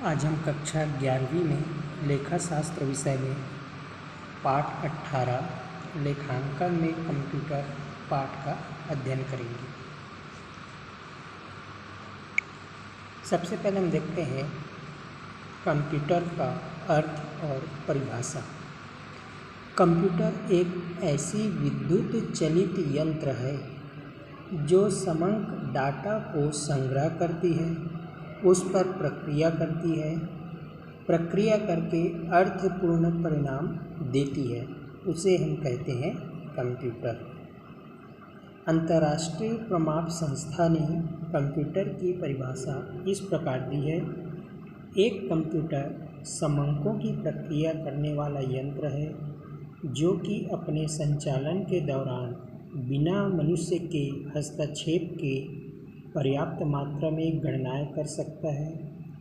आज हम कक्षा 11वीं में लेखा शास्त्र विषय में पाठ 18 लेखांकन में कंप्यूटर पाठ का अध्ययन करेंगे। सबसे पहले हम देखते हैं कंप्यूटर का अर्थ और परिभाषा। कंप्यूटर एक ऐसी विद्युत चलित यंत्र है जो समग्र डाटा को संग्रह करती है, उस पर प्रक्रिया करती है, प्रक्रिया करके अर्थपूर्ण परिणाम देती है, उसे हम कहते हैं कंप्यूटर। अंतर्राष्ट्रीय प्रमाप संस्था ने कंप्यूटर की परिभाषा इस प्रकार दी है। एक कंप्यूटर समंकों की प्रक्रिया करने वाला यंत्र है जो कि अपने संचालन के दौरान बिना मनुष्य के हस्तक्षेप के पर्याप्त मात्रा में गणनाएं कर सकता है,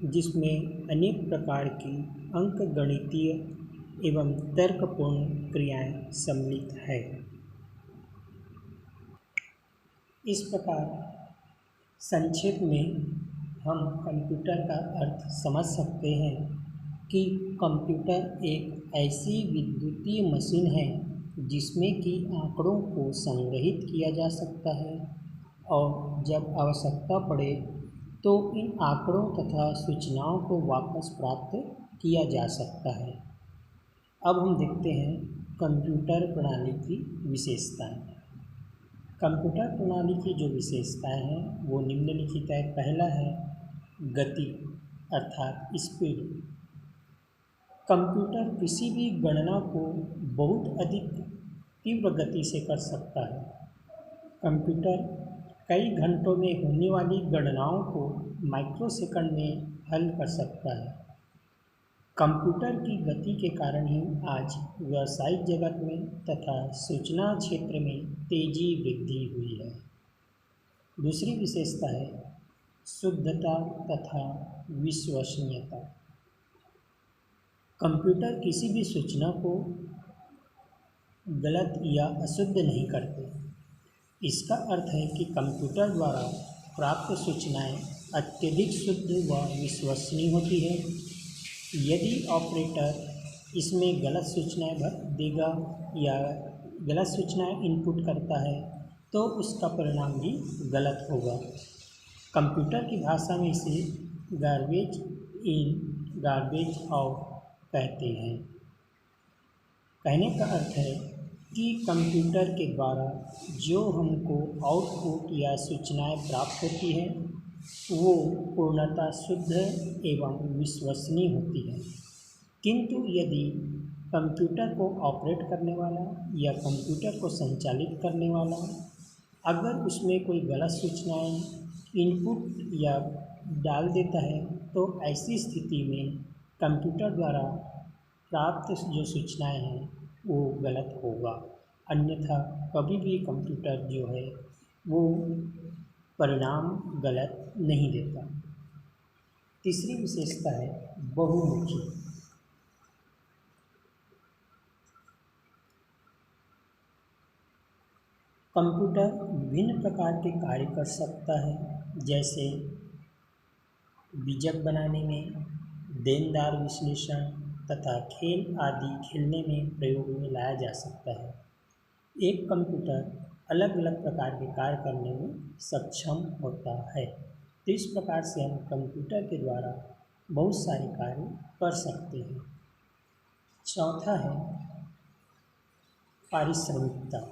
जिसमें अनेक प्रकार की अंकगणितीय एवं तर्कपूर्ण क्रियाएं सम्मिलित है। इस प्रकार संक्षेप में हम कंप्यूटर का अर्थ समझ सकते हैं कि कंप्यूटर एक ऐसी विद्युतीय मशीन है जिसमें कि आंकड़ों को संग्रहित किया जा सकता है और जब आवश्यकता पड़े तो इन आंकड़ों तथा सूचनाओं को वापस प्राप्त किया जा सकता है। अब हम देखते हैं कंप्यूटर प्रणाली की विशेषताएं। कंप्यूटर प्रणाली की जो विशेषताएं हैं वो निम्नलिखित है। पहला है गति अर्थात स्पीड। कंप्यूटर किसी भी गणना को बहुत अधिक तीव्र गति से कर सकता है। कंप्यूटर कई घंटों में होने वाली गणनाओं को माइक्रोसेकंड में हल कर सकता है। कंप्यूटर की गति के कारण ही आज व्यावसायिक जगत में तथा सूचना क्षेत्र में तेजी वृद्धि हुई है। दूसरी विशेषता है शुद्धता तथा विश्वसनीयता। कंप्यूटर किसी भी सूचना को गलत या अशुद्ध नहीं करते। इसका अर्थ है कि कंप्यूटर द्वारा प्राप्त सूचनाएं अत्यधिक शुद्ध व विश्वसनीय होती है। यदि ऑपरेटर इसमें गलत सूचनाएं भर देगा या गलत सूचनाएं इनपुट करता है तो उसका परिणाम भी गलत होगा। कंप्यूटर की भाषा में इसे गार्बेज इन गार्बेज आउट कहते हैं। कहने का अर्थ है कि कंप्यूटर के द्वारा जो हमको आउटपुट या सूचनाएं प्राप्त होती हैं वो पूर्णतः शुद्ध एवं विश्वसनीय होती है। किंतु यदि कंप्यूटर को ऑपरेट करने वाला या कंप्यूटर को संचालित करने वाला अगर उसमें कोई गलत सूचनाएं इनपुट या डाल देता है तो ऐसी स्थिति में कंप्यूटर द्वारा प्राप्त जो सूचनाएं हैं वो गलत होगा। अन्यथा कभी भी कंप्यूटर जो है वो परिणाम गलत नहीं देता। तीसरी विशेषता है बहुमुखी। कंप्यूटर विभिन्न प्रकार के कार्य कर सकता है, जैसे बीजक बनाने में, देनदार विश्लेषण तथा खेल आदि खेलने में प्रयोग में लाया जा सकता है। एक कंप्यूटर अलग अलग प्रकार के कार्य करने में सक्षम होता है। तो इस प्रकार से हम कंप्यूटर के द्वारा बहुत सारे कार्य कर सकते हैं। चौथा है पारिश्रमिकता।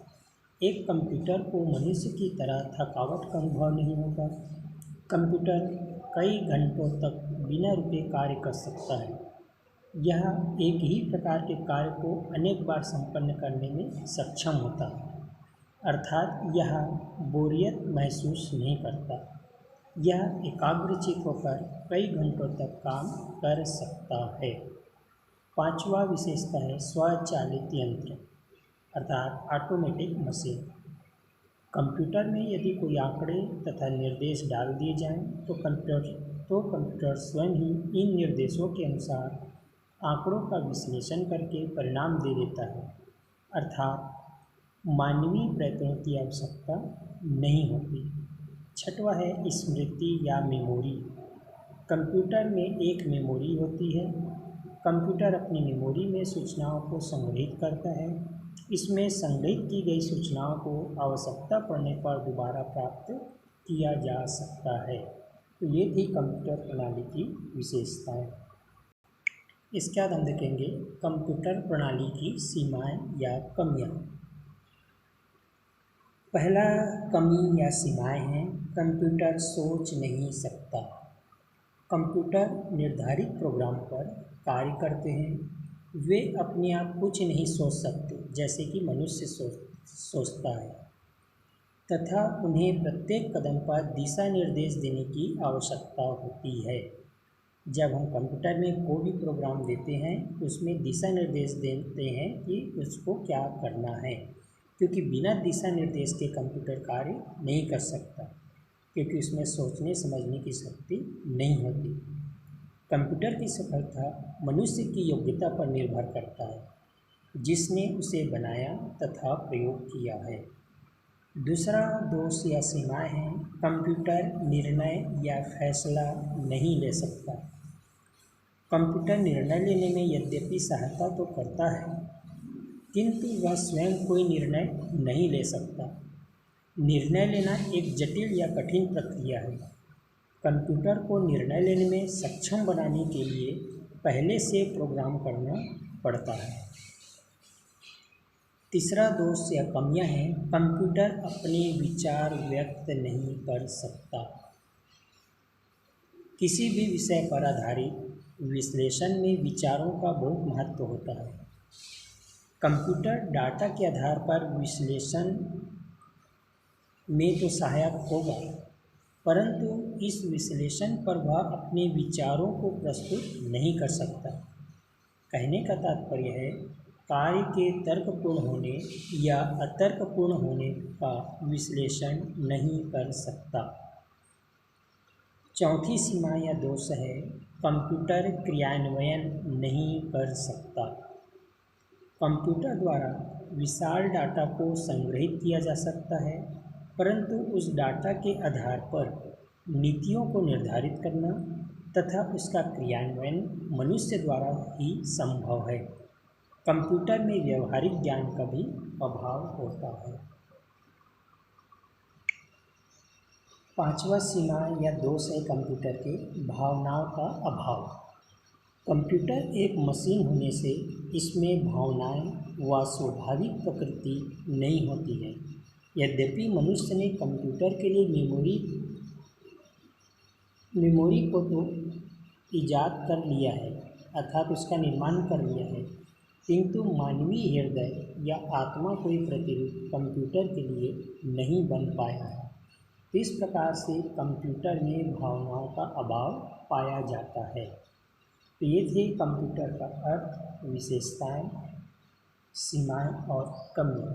एक कंप्यूटर को मनुष्य की तरह थकावट का अनुभव नहीं होगा। कंप्यूटर कई घंटों तक बिना रुके कार्य कर सकता है। यह एक ही प्रकार के कार्य को अनेक बार संपन्न करने में सक्षम होता है, अर्थात यह बोरियत महसूस नहीं करता। यह एकाग्रचित होकर कई घंटों तक काम कर सकता है। पांचवा विशेषता है स्वचालित यंत्र अर्थात ऑटोमेटिक मशीन। कंप्यूटर में यदि कोई आंकड़े तथा निर्देश डाल दिए जाएं तो कंप्यूटर स्वयं ही इन निर्देशों के अनुसार आंकड़ों का विश्लेषण करके परिणाम दे देता है, अर्थात मानवीय प्रयत्नों की आवश्यकता नहीं होती। छठवां है स्मृति या मेमोरी। कंप्यूटर में एक मेमोरी होती है। कंप्यूटर अपनी मेमोरी में सूचनाओं को संग्रहित करता है। इसमें संग्रहित की गई सूचनाओं को आवश्यकता पड़ने पर दोबारा प्राप्त किया जा सकता है। तो ये थी कंप्यूटर प्रणाली की विशेषताएं। इसके बाद हम देखेंगे कंप्यूटर प्रणाली की सीमाएं या कमियां। पहला कमी या सीमाएं हैं, कंप्यूटर सोच नहीं सकता। कंप्यूटर निर्धारित प्रोग्राम पर कार्य करते हैं। वे अपने आप कुछ नहीं सोच सकते जैसे कि मनुष्य सोचता है, तथा उन्हें प्रत्येक कदम पर दिशा निर्देश देने की आवश्यकता होती है। जब हम कंप्यूटर में कोई भी प्रोग्राम देते हैं उसमें दिशा निर्देश देते हैं कि उसको क्या करना है, क्योंकि बिना दिशा निर्देश के कंप्यूटर कार्य नहीं कर सकता, क्योंकि उसमें सोचने समझने की शक्ति नहीं होती। कंप्यूटर की सफलता मनुष्य की योग्यता पर निर्भर करता है, जिसने उसे बनाया तथा प्रयोग किया है। दूसरा दोष या सीमाएं हैं, कंप्यूटर निर्णय या फैसला नहीं ले सकता। कंप्यूटर निर्णय लेने में यद्यपि सहायता तो करता है, किंतु वह स्वयं कोई निर्णय नहीं ले सकता। निर्णय लेना एक जटिल या कठिन प्रक्रिया है। कंप्यूटर को निर्णय लेने में सक्षम बनाने के लिए पहले से प्रोग्राम करना पड़ता है। तीसरा दोष या कमियां हैं, कंप्यूटर अपने विचार व्यक्त नहीं कर सकता। किसी भी विषय पर आधारित विश्लेषण में विचारों का बहुत महत्व होता है। कंप्यूटर डाटा के आधार पर विश्लेषण में तो सहायक होगा, परंतु इस विश्लेषण पर वह अपने विचारों को प्रस्तुत नहीं कर सकता। कहने का तात्पर्य है, कार्य के तर्कपूर्ण होने या अतर्कपूर्ण होने का विश्लेषण नहीं कर सकता। चौथी सीमा या दोष है, कंप्यूटर क्रियान्वयन नहीं कर सकता। कंप्यूटर द्वारा विशाल डाटा को संग्रहित किया जा सकता है, परंतु उस डाटा के आधार पर नीतियों को निर्धारित करना तथा उसका क्रियान्वयन मनुष्य द्वारा ही संभव है। कंप्यूटर में व्यवहारिक ज्ञान का भी अभाव होता है। पांचवा सीमा या दोष है कंप्यूटर के भावनाओं का अभाव। कंप्यूटर एक मशीन होने से इसमें भावनाएं व स्वाभाविक प्रकृति नहीं होती है। यद्यपि मनुष्य ने कंप्यूटर के लिए मेमोरी को तो ईजाद कर लिया है, अर्थात उसका निर्माण कर लिया है, किंतु मानवीय हृदय या आत्मा कोई प्रतिरूप कंप्यूटर के लिए नहीं बन पाया है। इस प्रकार से कंप्यूटर में भावनाओं का अभाव पाया जाता है। तो ये थे कंप्यूटर का अर्थ, विशेषताएं, सीमाएं और कमियां।